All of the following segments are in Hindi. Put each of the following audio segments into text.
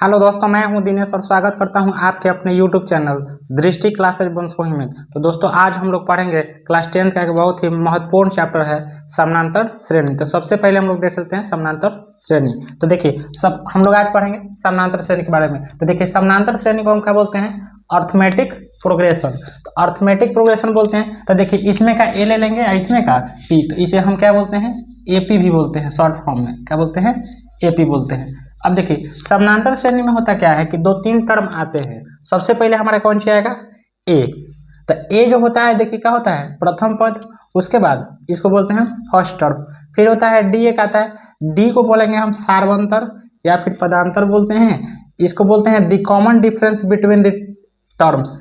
हेलो दोस्तों, मैं हूं दिनेश और स्वागत करता हूं आपके अपने यूट्यूब चैनल दृष्टि क्लासेज वंशकोही में। तो दोस्तों, आज हम लोग पढ़ेंगे क्लास 10 का एक बहुत ही महत्वपूर्ण चैप्टर है समानांतर श्रेणी। तो सबसे पहले हम लोग देख सकते हैं समानांतर श्रेणी। तो देखिए, सब हम लोग आज पढ़ेंगे समानांतर श्रेणी के बारे में। तो देखिए, समानांतर श्रेणी को हम क्या बोलते हैं? Arithmetic progression. तो अर्थमेटिक प्रोग्रेशन बोलते हैं। तो देखिए, इसमें का ए ले लेंगे या इसमें का पी, तो इसे हम क्या बोलते हैं? एपी भी बोलते हैं। शॉर्ट फॉर्म में क्या बोलते हैं? एपी बोलते हैं। अब देखिए, समानांतर श्रेणी में होता क्या है कि दो तीन टर्म आते हैं। सबसे पहले हमारा कौन सी आएगा? ए। तो ए जो होता है, देखिए क्या होता है? प्रथम पद। उसके बाद इसको बोलते हैं फर्स्ट टर्म। फिर होता है डी, एक आता है डी को बोलेंगे हम सार्वंतर या फिर पदांतर बोलते हैं। इसको बोलते हैं the common difference between the terms.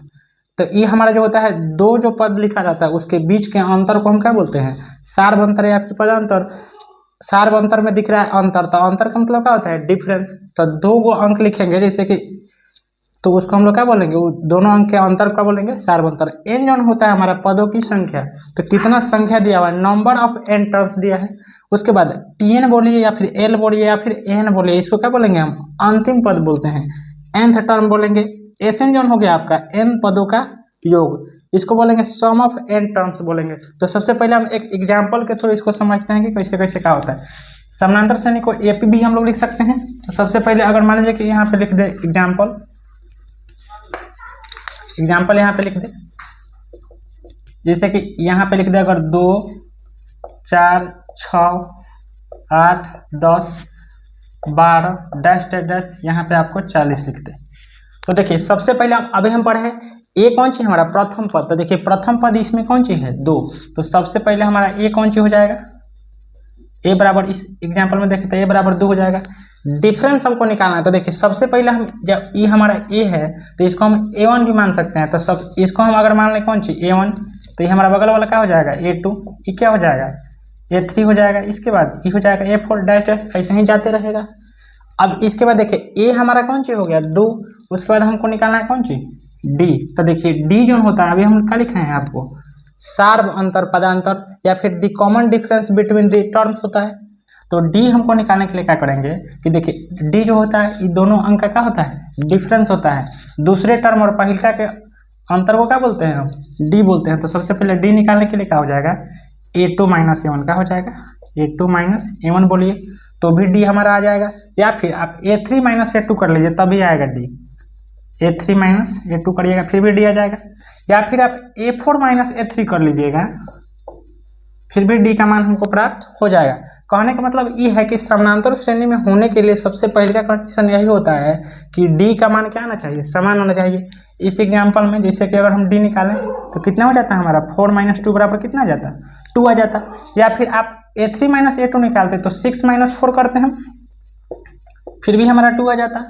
तो ये हमारा जो होता है, दो जो पद लिखा जाता है उसके बीच के अंतर को हम क्या बोलते हैं? सार्वंतर या फिर पदांतर। सार्वंतर में दिख रहा है अंतर, तो अंतर का मतलब क्या होता है? डिफरेंस। तो दो गो अंक लिखेंगे जैसे कि, तो उसको हम लोग क्या बोलेंगे? वो दोनों अंक के अंतर का बोलेंगे सार्वंतर। एन जौन होता है हमारा पदों की संख्या। तो कितना संख्या दिया हुआ है? नंबर ऑफ एन टर्म्स दिया है। उसके बाद टीएन बोलिए या फिर एल बोलिए या फिर एन बोलिए, इसको क्या बोलेंगे हम? अंतिम पद बोलते हैं। एनथ टर्म बोलेंगे। एसएन जौन हो गया आपका एन पदों का योग, इसको बोलेंगे सम ऑफ एन टर्म्स बोलेंगे। तो सबसे पहले हम एक एग्जांपल के थ्रू इसको समझते हैं कि कैसे कैसे क्या होता है। समानांतर श्रेणी को एपी भी हम लोग लिख सकते हैं। तो सबसे पहले अगर मान लीजिए कि यहाँ पे लिख दे एग्जांपल यहाँ पे लिख दे, जैसे कि यहाँ पे लिख दे अगर 2 4 6 8 10 12 डैश डैश डैश, यहाँ पे आपको 40 लिख दे। तो देखिए, सबसे पहले अभी हम पढ़े ए कौन सी है? हमारा प्रथम पद। तो देखिए, प्रथम पद इसमें कौन सी है? 2। तो सबसे पहले हमारा ए कौन सी हो जाएगा? ए बराबर, इस एग्जांपल में देखें तो ए बराबर 2 हो जाएगा। डिफरेंस हमको निकालना है। तो देखिए, सबसे पहले हम जब ये हमारा ए है तो इसको हम A1 भी मान सकते हैं। तो सब इसको हम अगर मान लें कौन सी? A1, तो ये हमारा बगल वाला क्या हो जाएगा? A2। ये क्या हो जाएगा? A3 हो जाएगा। इसके बाद ये हो जाएगा A4 डैश डैश, ऐसे ही जाते रहेगा। अब इसके बाद देखिए, ए हमारा कौन सी हो गया? 2। उसके बाद हमको निकालना है कौन सी? डी। तो देखिए, डी जो होता है, अभी हम क्या लिखे हैं आपको? सार्व अंतर पदांतर या फिर the common difference between the terms होता है। तो डी हमको निकालने के लिए क्या करेंगे कि देखिए, डी जो होता है ये दोनों अंक का क्या होता है? डिफरेंस होता है। दूसरे टर्म और पहिलका के अंतर को क्या बोलते हैं हम? डी बोलते हैं। तो सबसे पहले डी निकालने के लिए क्या हो जाएगा? A2 माइनस A1 का हो जाएगा। A2 माइनस A1 बोलिए तो भी डी हमारा आ जाएगा। या फिर आप A3 माइनस A2 कर लीजिए तभी आएगा डी। A3 माइनस A2 करिएगा फिर भी डी आ जाएगा। या फिर आप A4 माइनस A3 कर लीजिएगा फिर भी डी का मान हमको प्राप्त हो जाएगा। कहने का मतलब ये है कि समानांतर श्रेणी में होने के लिए सबसे पहले का कंडीशन यही होता है कि डी का मान क्या आना चाहिए? समान होना चाहिए। इस एग्जाम्पल में जैसे कि अगर हम डी निकालें तो कितना हो जाता है हमारा? 4 माइनस 2 बराबर कितना आ जाता? 2 आ जाता। या फिर आप A3 माइनस A2 निकालते तो 6 माइनस 4 करते हम, फिर भी हमारा 2 आ जाता।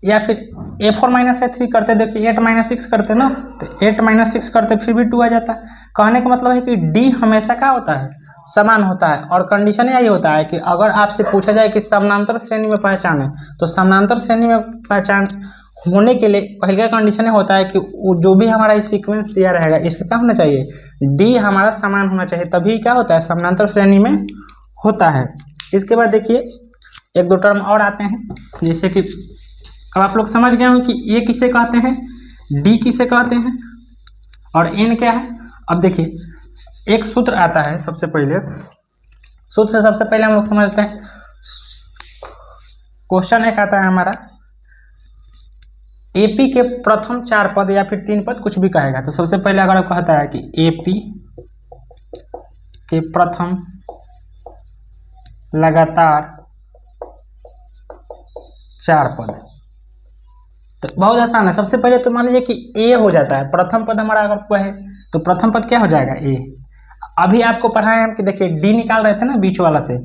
या फिर A4 माइनस A3 करते, देखिए 8 माइनस 6 करते ना, तो 8 माइनस 6 करते फिर भी 2 आ जाता। कहने का मतलब है कि डी हमेशा क्या होता है? समान होता है। और कंडीशन यही होता है कि अगर आपसे पूछा जाए कि समानांतर श्रेणी में पहचाने, तो समानांतर श्रेणी में पहचान होने के लिए पहले का कंडीशन ये होता है कि जो भी हमारा ये सीक्वेंस दिया रहेगा इसका क्या होना चाहिए? डी हमारा समान होना चाहिए, तभी क्या होता है? समानांतर श्रेणी में होता है। इसके बाद देखिए, एक दो टर्म और आते हैं, जैसे कि अब आप लोग समझ गए हो कि ए किसे कहते हैं, डी किसे कहते हैं और एन क्या है। अब देखिए, एक सूत्र आता है। सबसे पहले सूत्र से सबसे पहले हम लोग समझते हैं। क्वेश्चन एक आता है हमारा, एपी के प्रथम 4 पद या फिर 3 पद कुछ भी कहेगा। तो सबसे पहले अगर आपको कहता है कि एपी के प्रथम लगातार 4 पद, तो बहुत आसान है। सबसे पहले तो मान लीजिए कि ए हो जाता है। प्रथम पद हमारा अगर हुआ है तो प्रथम पद क्या हो जाएगा? ए। अभी आपको पढ़ाए हम कि देखिए, डी निकाल रहे थे ना बीच वाला से,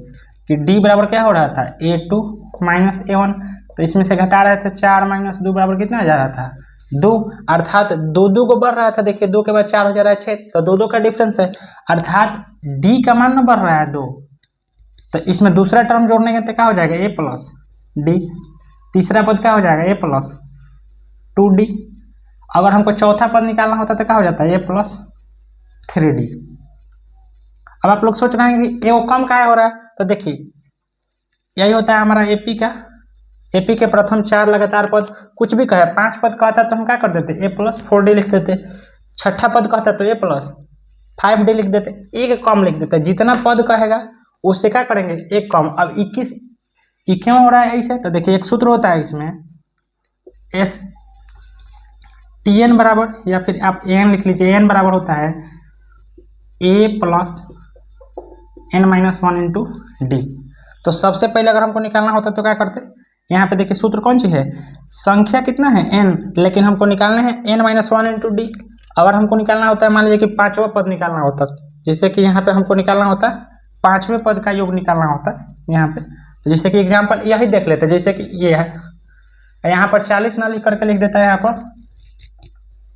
कि डी बराबर क्या हो रहा था? A2 minus A1। तो इसमें से घटा रहे थे 4 माइनस 2 बराबर कितना आ जा रहा था? 2। अर्थात 2 को बढ़ रहा था। देखिए, 2 के बाद 4 हो जा रहा है 6, तो 2 का डिफरेंस है। अर्थात डी का मान न बढ़ रहा है 2। तो इसमें दूसरा टर्म जोड़ने के तो क्या हो जाएगा? A plus D. तीसरा पद क्या हो जाएगा? A plus 2D। अगर हमको चौथा पद निकालना होता तो क्या हो जाता है? A plus 3D। अब आप लोग सोच रहे हैं कि ए वो कम क्या हो रहा है, तो देखिए यही होता है हमारा एपी का एपी के प्रथम 4 लगातार पद कुछ भी कहे, 5 पद कहता तो हम क्या कर देते, A+4D लिख देते। छठा पद कहता तो A+5D लिख देते, एक कम लिख देते। जितना पद कहेगा उससे क्या करेंगे, एक कम। अब 21 क्यों हो रहा है ऐसे, तो देखिए एक सूत्र होता है इसमें, एस TN बराबर, या फिर आप AN लिख लीजिए, AN बराबर होता है A+N-1 इंटू डी। तो सबसे पहले अगर हमको निकालना होता तो क्या करते, यहाँ पे देखिए सूत्र कौन सी है, संख्या कितना है n, लेकिन हमको निकालना है N-1 इंटू डी। अगर हमको निकालना होता है, मान लीजिए कि 5वां पद निकालना होता, जैसे कि यहाँ पे हमको निकालना होता है 5वें पद का योग निकालना होता है यहाँ पे। तो जैसे कि एग्जाम्पल यही देख लेते हैं, जैसे कि ये है, यहाँ पर 40 ना लिख करके लिख देता है यहाँ पर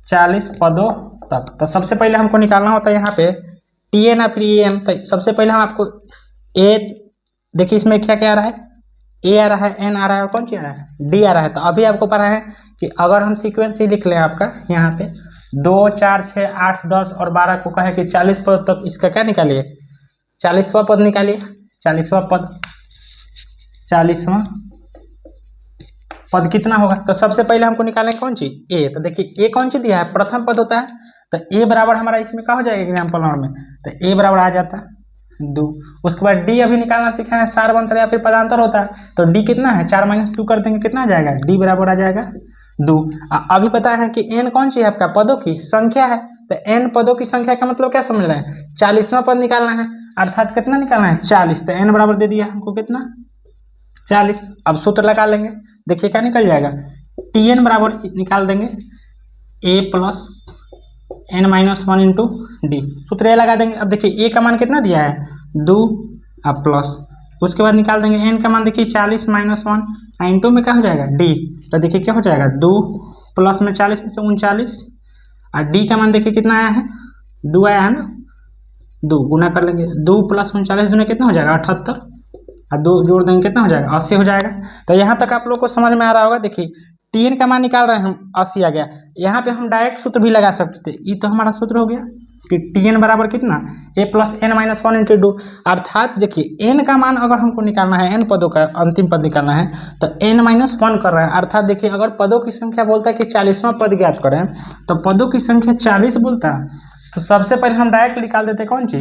40 पदों तक। तो सबसे पहले हमको निकालना होता है यहाँ पे TN या फिर EN। तो सबसे पहले हम आपको ए, देखिए इसमें क्या क्या आ रहा है, A आ रहा है, N आ रहा है और कौन सी आ रहा है, D आ रहा है। तो अभी आपको पता है कि अगर हम सीक्वेंस ही लिख लें आपका यहाँ पे 2, 4, 6, 8, 10 और 12 को कहे कि 40 पद तक, इसका क्या निकालिए, 40वां पद निकालिए। 40वां पद कितना होगा, तो सबसे पहले हमको निकालेंगे कौन सी, A। तो देखिए A कौन सी दिया है, प्रथम पद होता है, तो A बराबर हमारा इसमें क्या हो जाएगा एग्जाम्पल नंबर में, तो A बराबर आ जाता 2। उसके बाद D अभी निकालना सीखा है, सारवंतर या फिर पदांतर होता है, तो D कितना है, 4 - 2 कर देंगे, कितना आ जाएगा, D बराबर आ जाएगा 2। अभी पता है कि N कौन सी है, आपका पदों की संख्या है, तो N पदों की संख्या का मतलब क्या समझ रहे हैं, 40वां पद निकालना है, अर्थात कितना निकालना है, 40। तो N बराबर दे दिया हमको कितना, 40। अब सूत्र लगा लेंगे, देखिए क्या निकल जाएगा, TN बराबर निकाल देंगे A+N-1 इंटू डी। सूत्र ये लगा देंगे। अब देखिए A का मान कितना दिया है, 2 अब प्लस, उसके बाद निकाल देंगे N का मान, देखिए 40 - 1 इंटू में क्या हो जाएगा D। तो देखिए क्या हो जाएगा, 2 प्लस में 40 में से 39, और D का मान देखिए कितना आया है, 2 आया है ना, 2 गुना कर लेंगे, 2 + 39 दूना कितना हो जाएगा, 78, और 2 जोड़ देंगे कितना हो जाएगा, 80 हो जाएगा। तो यहाँ तक आप लोग को समझ में आ रहा होगा। देखिए TN का मान निकाल रहे हैं हम, 80 आ गया। यहाँ पे हम डायरेक्ट सूत्र भी लगा सकते थे, ये तो हमारा सूत्र हो गया कि TN बराबर कितना, A+N-1 इंटू 2। अर्थात देखिए N का मान अगर हमको निकालना है, N पदों का अंतिम पद निकालना है, तो N-1 कर रहे हैं। अर्थात देखिए अगर पदों की संख्या बोलता है कि 40वां पद ज्ञात करें, तो पदों की संख्या 40 बोलता है, तो सबसे पहले हम डायरेक्ट निकाल देते कौन सी,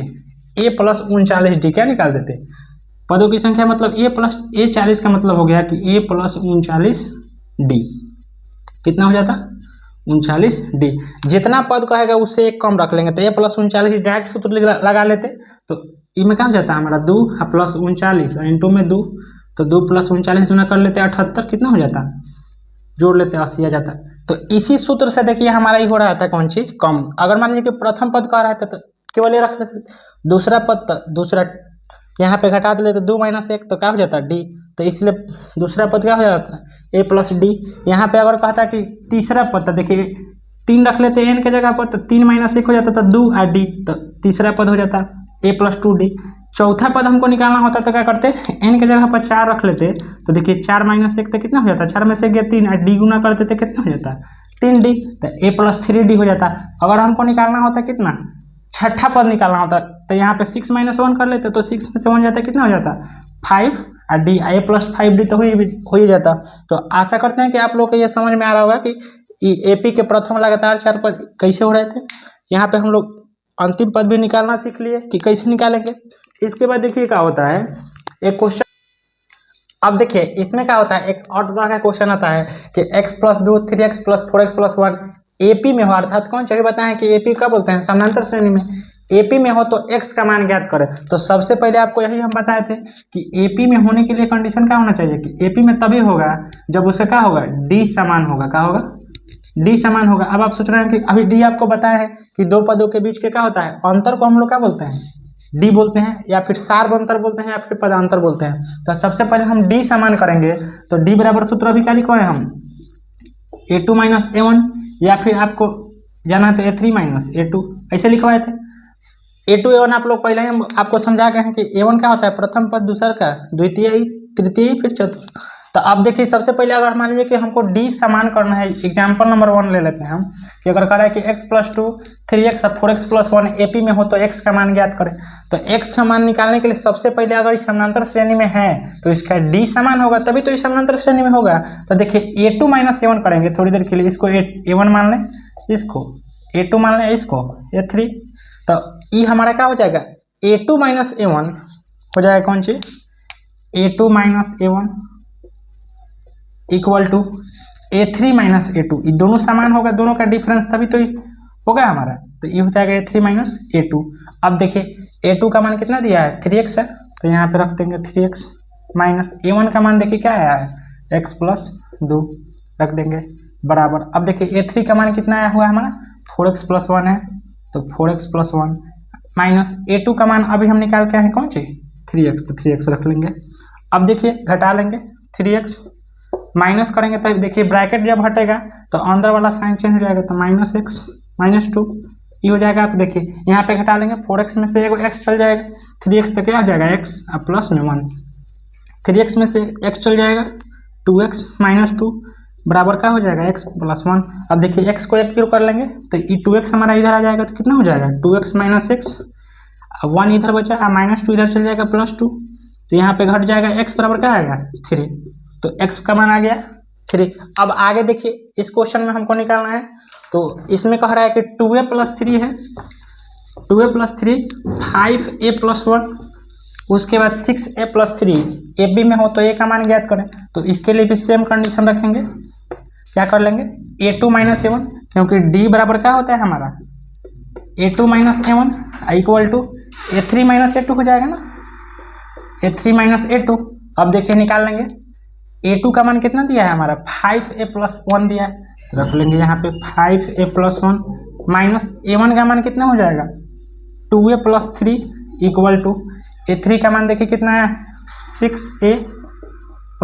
A+39D क्या निकाल देते, पदों की संख्या मतलब A40 का मतलब हो गया कि A+39D कितना हो जाता, 39D। जितना पद कहेगा उससे एक कम रख लेंगे, तो A+39 डायरेक्ट सूत्र लगा लेते, तो इसमें क्या हो जाता है हमारा 2 + 39 इंटू में 2, तो 2 + 39 गुना कर लेते 78, कितना हो जाता, जोड़ लेते 80 आ जाता। तो इसी सूत्र से देखिए हमारा ही हो रहा था कौन सी, कम। अगर मान लीजिए कि प्रथम पद कह रहा था तो केवल ये रख लेते, दूसरा पद तो दूसरा यहाँ पे घटा देते, 2 - 1 तो क्या हो जाता D। तो इसलिए दूसरा पद क्या हो जाता है, A+D। यहाँ पे अगर कहता कि तीसरा पद, तो देखिए 3 रख लेते N के जगह पर, तो 3 - 1 हो जाता, तो 2 और D, तो तीसरा पद हो जाता A+2D। चौथा पद हमको निकालना होता तो क्या करते, N के जगह पर 4 रख लेते, तो देखिए 4 - 1 तो कितना हो जाता, 4 में से गया 3, और D गुना कर देते कितना हो जाता, 3D, तो A+3D हो जाता। अगर हमको निकालना होता कितना, छठा पद निकालना होता, तो यहाँ पे 6 - 1 कर लेते, तो 6 में से 1 जाता, कितना हो जाता, 5, और D A+5D तो हो ही जाता। तो आशा करते हैं कि आप लोग को ये समझ में आ रहा होगा कि AP के प्रथम लगातार 4 पद कैसे हो रहे थे। यहाँ पे हम लोग अंतिम पद भी निकालना सीख लिए कि कैसे निकालेंगे। इसके बाद देखिए क्या होता है, एक क्वेश्चन। अब देखिए इसमें क्या होता है, एक और तरह का क्वेश्चन आता है कि x+2 3x + 4x + 1 AP में हो, अर्थात कौन चाहिए बताएं कि AP क्या बोलते हैं, समानांतर श्रेणी में AP में हो तो x का मान ज्ञात करें। तो सबसे पहले आपको यही हम बताए थे कि AP में होने के लिए कंडीशन क्या होना चाहिए कि AP में तभी होगा जब उसका क्या होगा, D समान होगा। क्या होगा, D समान होगा। अब आप सोच रहे हैं कि अभी D आपको बताया है कि दो पदों के बीच के क्या होता है, अंतर को हम लोग क्या बोलते हैं, D बोलते हैं, या फिर सार्वंतर बोलते हैं, या फिर पदांतर बोलते हैं। तो सबसे पहले हम D समान करेंगे, तो D बराबर सूत्र अभी क्या लिखवाए हम, A2 - A1, या फिर आपको जाना है तो A3 - A2 ऐसे लिखवाए थे। A2 A1 आप लोग पहले ही आपको समझा गए हैं कि A1 क्या होता है, प्रथम पद, दूसरा का द्वितीय, तृतीय, फिर चतुर्थ। तो अब देखिए सबसे पहले अगर मान लीजिए कि हमको डी समान करना है, एग्जाम्पल नंबर 1 ले लेते हैं हम कि अगर कह रहा है कि x + 2 3x और 4x + 1 एपी में हो तो x का मान ज्ञात करें। तो x का मान निकालने के लिए सबसे पहले अगर इस समानांतर श्रेणी में है तो इसका डी समान होगा, तभी तो इस समानांतर श्रेणी में होगा। तो देखिए a2 - a1 करेंगे थोड़ी देर के लिए, इसको a1 मान लें, इसको a2 मान लें, इसको a3। तो ये हमारा क्या हो जाएगा, a2 - a1 हो जाएगा कौन चीज, a2 - a1 equal to a3 - a2। ये दोनों समान होगा, दोनों का डिफरेंस तभी तो होगा हमारा। तो ये हो जाएगा a3 - a2। अब देखिए a2 का मान कितना दिया है, 3x है, तो यहाँ पे रख देंगे 3x माइनस a1 का मान देखिए क्या आया है, x + 2 रख देंगे बराबर। अब देखिए a3 का मान कितना आया हुआ हमारा, 4x + 1 है, तो 4x + 1 माइनस a2 का मान अभी हम निकाल के आए कौन सी 3x, तो 3x रख लेंगे। अब देखिए घटा लेंगे 3x माइनस करेंगे तब देखिए ब्रैकेट जब हटेगा तो अंदर वाला साइन चेंज हो जाएगा, तो -x - 2 ये हो जाएगा। आप देखिए यहाँ पे घटा लेंगे 4x में से एगो x चल जाएगा, 3x तो क्या हो जाएगा x और प्लस में 1, 3x में से x चल जाएगा 2x - 2 बराबर क्या हो जाएगा x + 1। अब देखिए x को 1 क्यों कर लेंगे तो ये 2x हमारा इधर आ जाएगा, तो कितना हो जाएगा 2x - x, 1 इधर बचा और -2 इधर चल जाएगा +2, तो यहाँ पे घट जाएगा x बराबर क्या आएगा 3, तो x का मान आ गया 3। अब आगे देखिए इस क्वेश्चन में हमको निकालना है, तो इसमें कह रहा है कि 2a + 3 है, 2a + 3 5a + 1, उसके बाद 6a + 3 ए बी में हो तो a का मान ज्ञात करें। तो इसके लिए भी सेम कंडीशन रखेंगे, क्या कर लेंगे a2 - a1, क्योंकि d बराबर क्या होता है हमारा a2 - a1 equal to a3 - a2 हो जाएगा ना, a3 - a2। अब देखिए निकाल लेंगे, a2 का मान कितना दिया है हमारा 5a + 1 दिया है, तो रख लेंगे यहाँ पे 5a + 1 माइनस a1 का मान कितना हो जाएगा 2a + 3 इक्वल टू a3 का मान देखिए कितना है 6a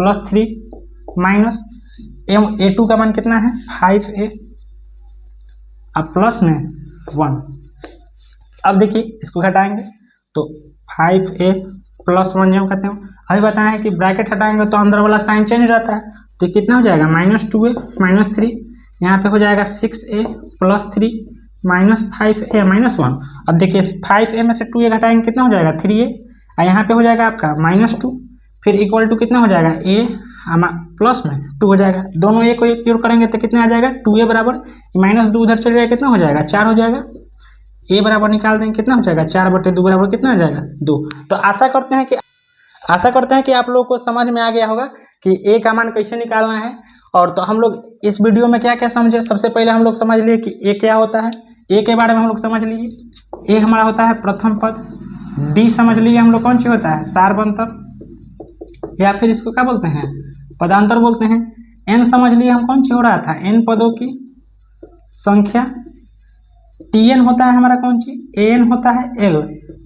+ 3 माइनस a2 का मान कितना है 5a अब प्लस में 1। अब देखिए इसको घटाएंगे तो 5a + 1 जब कहते हैं, अभी बताया है कि ब्रैकेट हटाएंगे तो अंदर वाला साइन चेंज रहता है, तो कितना हो जाएगा -2a - 3, यहाँ पे हो जाएगा 6a + 3 -5a - 1। अब देखिए 5a में से 2a घटाएंगे कितना हो जाएगा 3a, और यहाँ पे हो जाएगा आपका -2, फिर इक्वल टू कितना हो जाएगा a प्लस में 2 हो जाएगा, दोनों a को प्योर करेंगे तो कितना आ जाएगा 2a बराबर -2 उधर चल जाएगा, कितना हो जाएगा 4 हो जाएगा, a बराबर निकाल देंगे कितना हो जाएगा 4/2 बराबर कितना आ जाएगा 2। तो आशा करते हैं कि आप लोगों को समझ में आ गया होगा कि a का मान कैसे निकालना है। और तो हम लोग इस वीडियो में क्या क्या समझे, सबसे पहले हम लोग समझ लिए कि a क्या होता है, a के बारे में हम लोग समझ लिए, a हमारा होता है प्रथम पद, d समझ लिए हम लोग कौन सी होता है सार्वंतर या फिर इसको क्या बोलते हैं पदांतर बोलते हैं, n समझ लिए हम कौन सी हो रहा था n पदों की संख्या, tn होता है हमारा कौन सी an होता है l,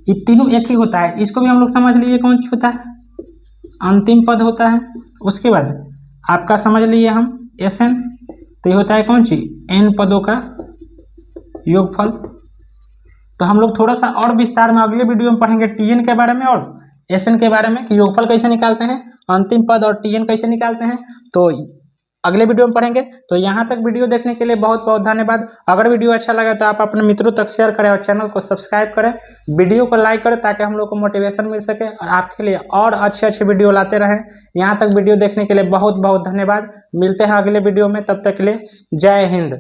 ये तीनों एक ही होता है, इसको भी हम लोग समझ लिए कौन सी होता है अंतिम पद होता है। उसके बाद आपका समझ लिए हम Sn, तो ये होता है कौन सी n पदों का योगफल। तो हम लोग थोड़ा सा और विस्तार में अगले वीडियो में पढ़ेंगे Tn के बारे में और Sn के बारे में कि योगफल कैसे निकालते हैं, अंतिम पद और Tn कैसे निकालते हैं, तो अगले वीडियो में पढ़ेंगे। तो यहाँ तक वीडियो देखने के लिए बहुत बहुत धन्यवाद। अगर वीडियो अच्छा लगा तो आप अपने मित्रों तक शेयर करें और चैनल को सब्सक्राइब करें, वीडियो को लाइक करें ताकि हम लोग को मोटिवेशन मिल सके और आपके लिए और अच्छे वीडियो लाते रहें। यहाँ तक वीडियो देखने के लिए बहुत बहुत धन्यवाद। मिलते हैं अगले वीडियो में, तब तक के लिए जय हिंद।